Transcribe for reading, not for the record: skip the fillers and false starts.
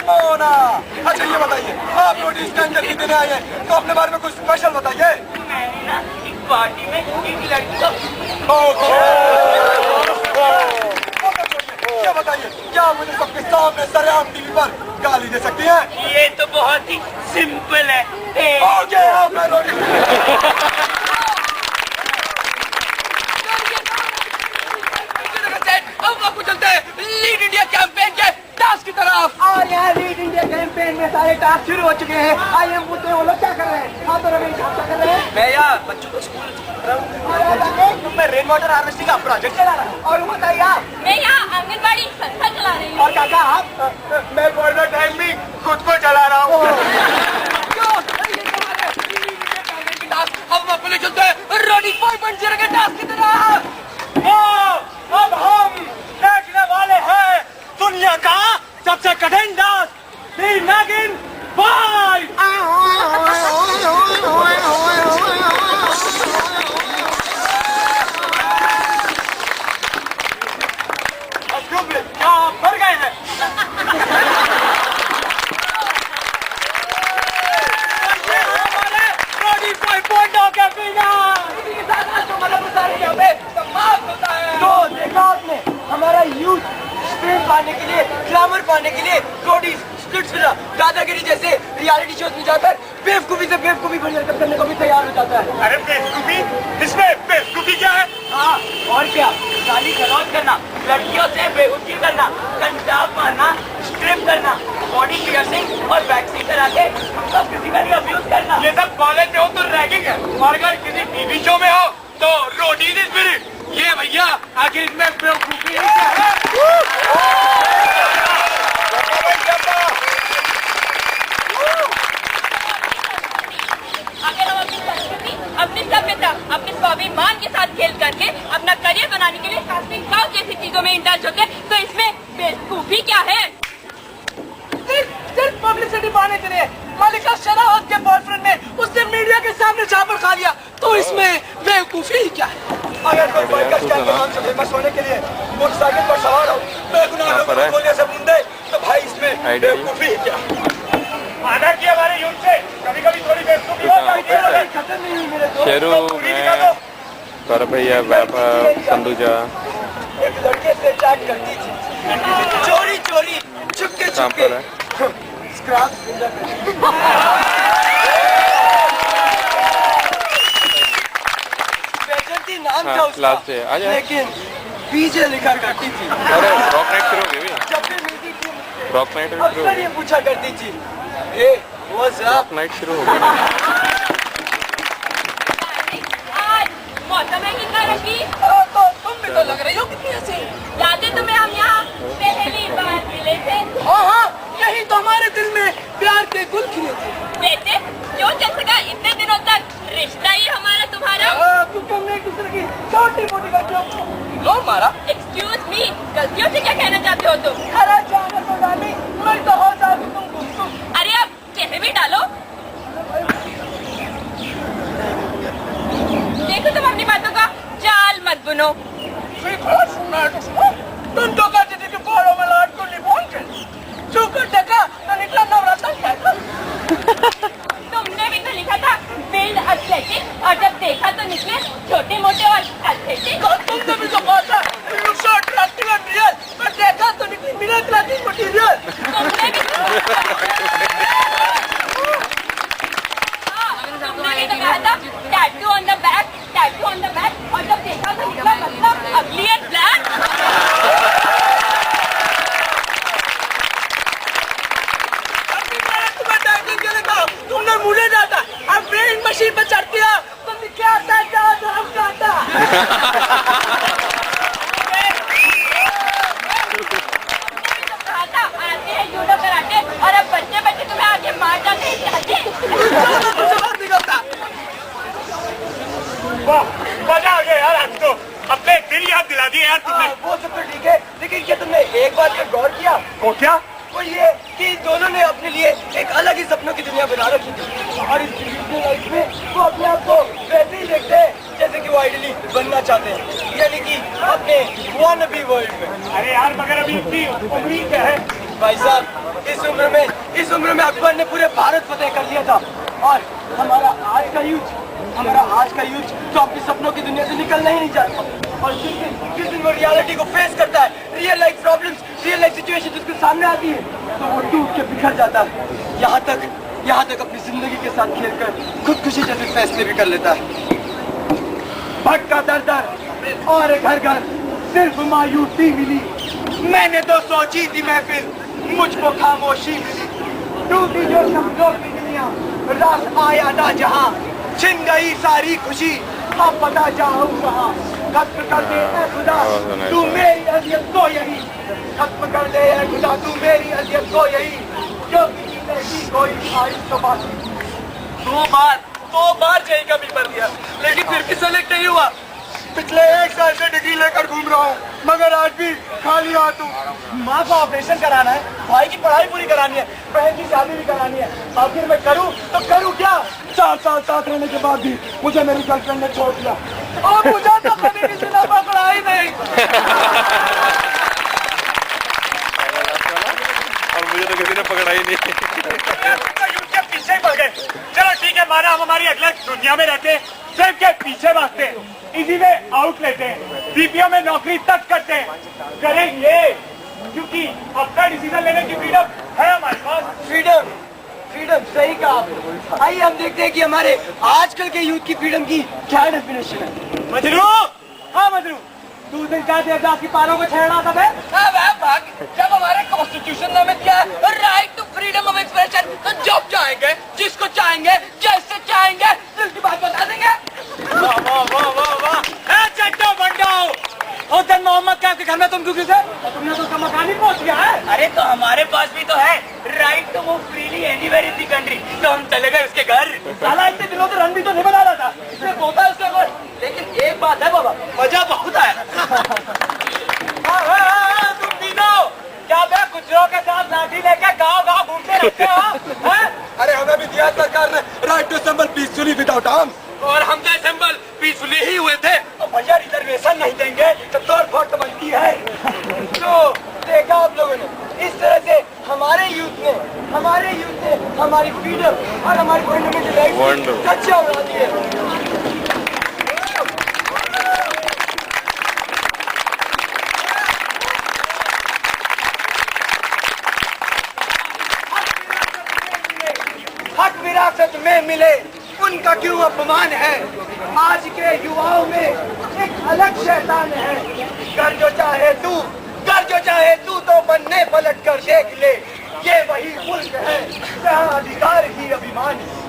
मोना। अच्छा ये बताइए, आप रोटी स्टैंडर्ड की देने आए हैं तो अपने बारे में कुछ स्पेशल बताइए। मैंने ना एक पार्टी में एक लड़की क्या बताइए, क्या आप मुझे सबके सामने सरेआम टीवी पर गाली दे सकती हैं? ये तो बहुत ही सिंपल है। मैं रोटी अब आपको चलते हैं लीड इंडिया कैंपेन के टास्क की तरफ। और यहाँ लीड इंडिया कैंपेन में सारे टास्क शुरू हो चुके हैं। आइए हम पूछते हैं वो लोग क्या कर रहे हैं। हाँ तो रमेश आप क्या कर रहे हैं? मैं यार बच्चों को स्कूल मैं रेन वाटर हार्वेस्टिंग का प्रोजेक्ट चला रहा हूँ। और बताइए आप? मैं यहाँ आंगनबाड़ी संस्था चला रही हूँ। और काका आप? मैं फॉर टाइम भी खुद को चला रहा हूँ। अब आपको ले चलते हैं रोडी 5.0 के टास्क की तरफ। अब हम देखने वाले हैं दुनिया का सबसे कठिन डांस, नागिन 5। क्या आप मर गए हैं? हमारे रोडी 5.0 के विनर। इसी के साथ आज हमारा प्रसारण यहाँ पे समाप्त होता है। तो देखा आपने, हमारा यूथ स्ट्रीम पाने के लिए, ग्लैमर पाने के लिए रोडी दादागिरी जैसे रियलिटी शोज में जाकर बेवकूफी से बेवकूफी भरी हरकत करने को भी तैयार हो जाता है। अरे बेवकूफी? इसमें बेवकूफी क्या है? हाँ और क्या, गाली गलौज करना, लड़कियों से बेहुदी करना, कंटाप मारना, स्ट्रिप करना, बॉडी पियर्सिंग और वैक्सिंग करा के सब फिजिकली अब्यूज करना। ये सब कॉलेज में हो तो रैगिंग है, और अगर किसी टीवी शो में हो तो रोडी द स्पिरिट। ये भैया आखिर इसमें बेवकूफी क्या है? अगर हम अपनी संस्कृति, अपनी सभ्यता, अपने स्वाभिमान के साथ खेल करके अपना करियर बनाने के लिए कास्टिंग काउच जैसी चीजों में इंडल्ज होते तो इसमें बेवकूफी क्या है? सिर्फ पब्लिसिटी पाने के लिए मलिका शेरावत के बॉयफ्रेंड ने उसने मीडिया के सामने झापड़ खा लिया, तो इसमें बेवकूफी क्या है? अगर कोई बाइकर स्टैंड के नाम से फेमस होने के लिए मोटरसाइकिल पर सवार हो, बेगुनाह लोगों को गोलियां से बूंद दे, तो भाई इसमें बेवकूफी क्या? माना कि हमारे यूथ से कभी-कभी थोड़ी बेवकूफी हो जाती है। खत्म नहीं हुई मेरे दोस्त। शेरू में सौरभ भैया, वैभव, संदूजा एक लड़के से चैट करती थी, चोरी चोरी, छुपके छुपके, स्क्रैप बेजती नाम था उसका, लेकिन पीछे लिखा करती थी। अरे रॉक नाइट शुरू हो गई भैया, जब भी मिलती थी रॉक नाइट शुरू अक्सर ये पूछा करती थी, रॉक नाइट शुरू हो गई। आज मौसम है कितना रंगी, तो तुम भी तो लग रही हो कितनी हंसी। याद है तुम्हें हम यहाँ पहली बार मिले थे? हाँ, यही तो हमारे दिल में प्यार के गुल खिले थे। वैसे क्यों चल सका इतने दिनों तक रिश्ता ही हमारा तुम्हारा? क्योंकि हमने एक दूसरे की छोटी मोटी गलतियों को मारा। एक्सक्यूज मी, गलतियों से क्या कहना चाहते हो तुम? अरे जाने तो डाली, मैं तो हो जाती तुम गुस्सू। अरे अब कैसे भी डालो, देखो तुम अपनी बातों का जाल मत बुनो। तुम तो कहते थे कि बालों में लाट को निभान के चूकर देखा तो निकला नवरत्न कहता। तुमने भी तो लिखा था बिल्ड एथलेटिक, और जब देखा तो निकले छोटे मोटे और एथलेटिक। तुमने भी तो कहा था you so attractive and real, पर देखा तो निकली मिडिल क्लास मटेरियल। तुमने भी तो कहा था tattoo on the back, tattoo on the back, और जब देखा तो निकला मतलब अगली एंड ब्लैक। तुमने मुझे जाता, अब ब्रेन मशीन पर चढ़ती है, तुम क्या आता है, क्या हम क्या आता। कहा था आते हैं जूडो कराटे, और अब बच्चे बच्चे तुम्हें आगे मार जाते हैं निकलता। मजा आ गया यार, आज तो अपने दिल याद दिला दिए यार तुमने। वो सब तो ठीक है, लेकिन क्या तुमने एक बात पर गौर किया? वो क्या? वो ये कि दोनों ने अपने लिए एक अलग ही सपनों की दुनिया बना रखी थी, और इस लाइफ में वो अपने आप को वैसे ही देखते हैं जैसे कि वो आइडली बनना चाहते हैं, यानी कि अपने वानबी वर्ल्ड में। अरे यार मगर अभी इतनी उम्मीद क्या है? भाई साहब इस उम्र में अकबर ने पूरे भारत फतेह कर लिया था और हमारा आज का यूथ तो अपने सपनों की दुनिया से निकलना ही नहीं चाहता और जिस दिन वो रियलिटी को फेस करता है, real life problems, real life situation जिसके सामने आती है तो वो टूट के बिखर जाता है। यहाँ तक अपनी जिंदगी के साथ खेलकर खुदकुशी जैसे फैसले भी कर लेता है। भटका दर और घर सिर्फ मायूसी मिली। मैंने तो सोची थी महफिल, मुझको खामोशी मिली। टूटी जो शब्दों की दुनिया, रास आया ना जहां, छिन गई सारी खुशी। अब बता जाऊं कहां, खत्म कर दे ऐ खुदा तू मेरी अज़ियत को यही, खत्म कर दे ऐ खुदा तू मेरी अज़ियत को यही, जो किसी कोई ख्वाहिश तो बाकी। 2 बार जेई का पेपर दिया लेकिन फिर भी सेलेक्ट नहीं हुआ। पिछले 1 साल से डिग्री लेकर घूम रहा हूँ मगर आज भी खाली हाथ हूँ। माँ का ऑपरेशन कराना है, भाई की पढ़ाई पूरी करानी है, बहन की शादी भी करानी है। आखिर मैं करूँ तो करूँ क्या? 4 साल साथ रहने के बाद भी मुझे मेरी गर्लफ्रेंड ने छोड़ दिया और मुझे तो कभी किसी ने पकड़ा ही नहीं। और मुझे तो किसी ने पकड़ा ही नहीं। पीछे पड़ गए। चलो ठीक है, माना हम हमारी अगले दुनिया में रहते, सिर्फ के पीछे भागते, इजी में आउट लेते हैं, बीपीओ में नौकरी तक करते हैं, करेंगे क्योंकि अपना डिसीजन लेने की फ्रीडम है हमारे पास। फ्रीडम सही कहा आपने। आइए हम देखते हैं कि हमारे आजकल के यूथ की फ्रीडम की क्या डेफिनेशन है। मजरू, हाँ मजरू, तू दिन क्या देवदास की पारों को छेड़ रहा था बे? जब हमारे कॉन्स्टिट्यूशन ने हमें दिया right to freedom of expression, तो जब चाहेंगे, जिसको चाहेंगे, जैसे चाहेंगे, दिल की बात बता देंगे। वाह चट्टो बंडो, उधर मोहम्मद का आपके घर में तुम दुखी थे और तुमने तो उसका मकान ही पहुंच गया है। अरे तो हमारे पास भी तो है right to move freely anywhere in the country, तो हम चले गए उसके घर। साला इतने दिनों से रन भी तो नहीं बना रहा था, इसमें होता है उसके ऊपर, लेकिन एक बात है बाबा, मजा बहुत आया। तुम तीनों क्या बे गुजरों के साथ लाठी लेके गाँव घूमते रहते हो? अरे हमें भी दिया सरकार ने right to assemble peacefully without arms, और हम तो असेंबल पीसफुली ही हुए थे। तो भैया रिजर्वेशन नहीं देंगे तो तोड़ फोड़ तो बनती है। तो देखा आप लोगों ने, इस तरह से हमारे यूथ ने हमारी फ्रीडम और हमारी फंडामेंटल राइट्स कच्चा उड़ा दिए। हक विरासत में मिले उनका क्यों अपमान है? आज के युवाओं में एक अलग शैतान है। कर जो चाहे तू तो बनने पलट कर देख ले, ये वही मुल्क है जहाँ अधिकार ही अभिमान है।